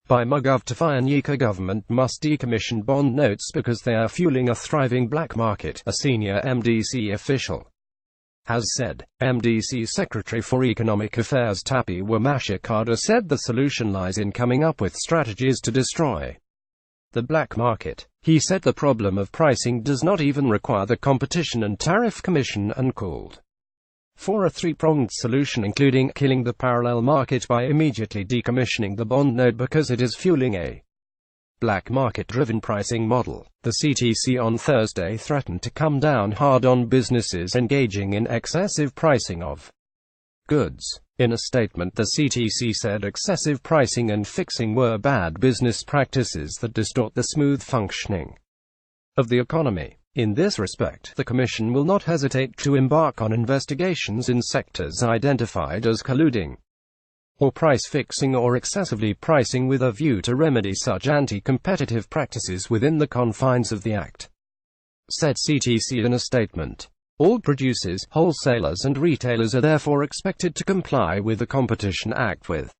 by MGov. Government must decommission bond notes because they are fueling a thriving black market, a senior MDC official has said. MDC Secretary for Economic Affairs Tapi Wamashikada said the solution lies in coming up with strategies to destroy the black market. He said the problem of pricing does not even require the Competition and Tariff Commission and called for a three-pronged solution including killing the parallel market by immediately decommissioning the bond note because it is fueling a black market-driven pricing model. The CTC on Thursday threatened to come down hard on businesses engaging in excessive pricing of goods. In a statement, the CTC said excessive pricing and fixing were bad business practices that distort the smooth functioning of the economy. In this respect, the Commission will not hesitate to embark on investigations in sectors identified as colluding or price-fixing or excessively pricing with a view to remedy such anti-competitive practices within the confines of the Act, said CTC in a statement. All producers, wholesalers and retailers are therefore expected to comply with the Competition Act with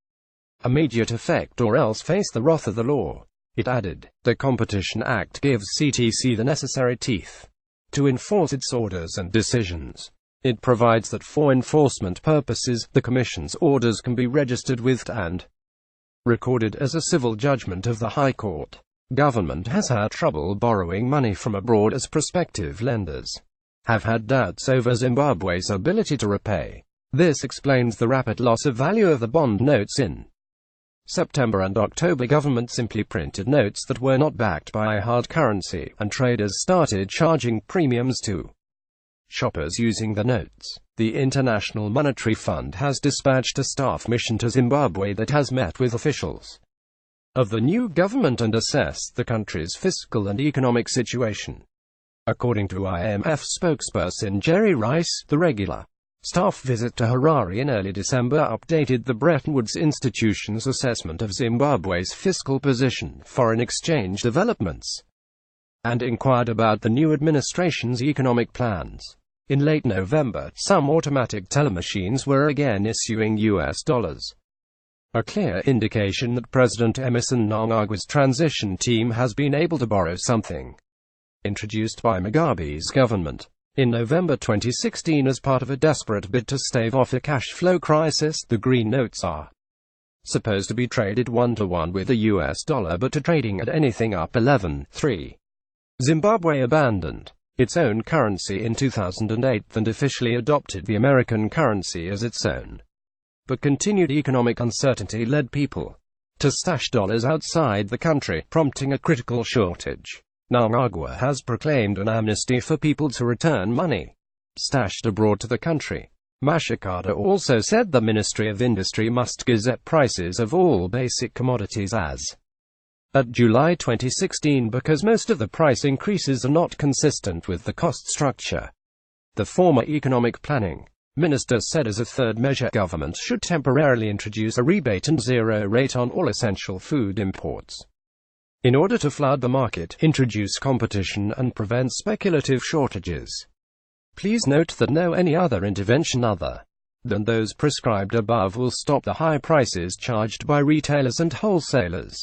immediate effect or else face the wrath of the law. It added, the Competition Act gives CTC the necessary teeth to enforce its orders and decisions. It provides that for enforcement purposes, the Commission's orders can be registered with and recorded as a civil judgment of the High Court. Government has had trouble borrowing money from abroad as prospective lenders have had doubts over Zimbabwe's ability to repay. This explains the rapid loss of value of the bond notes in September and October. Government simply printed notes that were not backed by hard currency, and traders started charging premiums to shoppers using the notes. The International Monetary Fund has dispatched a staff mission to Zimbabwe that has met with officials of the new government and assessed the country's fiscal and economic situation. According to IMF spokesperson Jerry Rice, the regular staff visit to Harare in early December updated the Bretton Woods Institution's assessment of Zimbabwe's fiscal position, foreign exchange developments, and inquired about the new administration's economic plans. In late November, some automatic teller machines were again issuing US dollars. A clear indication that President Emmerson Mnangagwa's transition team has been able to borrow something. Introduced by Mugabe's government in November 2016 as part of a desperate bid to stave off a cash flow crisis, the green notes are supposed to be traded one-to-one with the US dollar, but to trading at anything up 11.3. Zimbabwe abandoned its own currency in 2008 and officially adopted the American currency as its own. But continued economic uncertainty led people to stash dollars outside the country, prompting a critical shortage. Mnangagwa has proclaimed an amnesty for people to return money stashed abroad to the country. Mashikada also said the Ministry of Industry must gazette prices of all basic commodities as at July 2016 because most of the price increases are not consistent with the cost structure. The former economic planning minister said as a third measure, government should temporarily introduce a rebate and zero rate on all essential food imports in order to flood the market, introduce competition and prevent speculative shortages. Please note that no any other intervention other than those prescribed above will stop the high prices charged by retailers and wholesalers.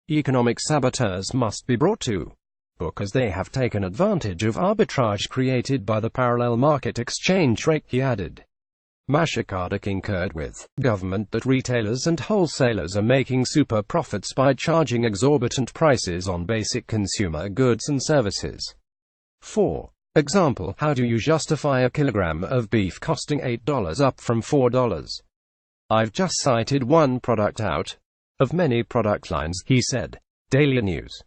Economic saboteurs must be brought to book as they have taken advantage of arbitrage created by the parallel market exchange rate, he added. Mashikada concurred with government that retailers and wholesalers are making super profits by charging exorbitant prices on basic consumer goods and services. For example, how do you justify a kilogram of beef costing $8 up from $4? I've just cited one product out of many product lines, he said. Daily News.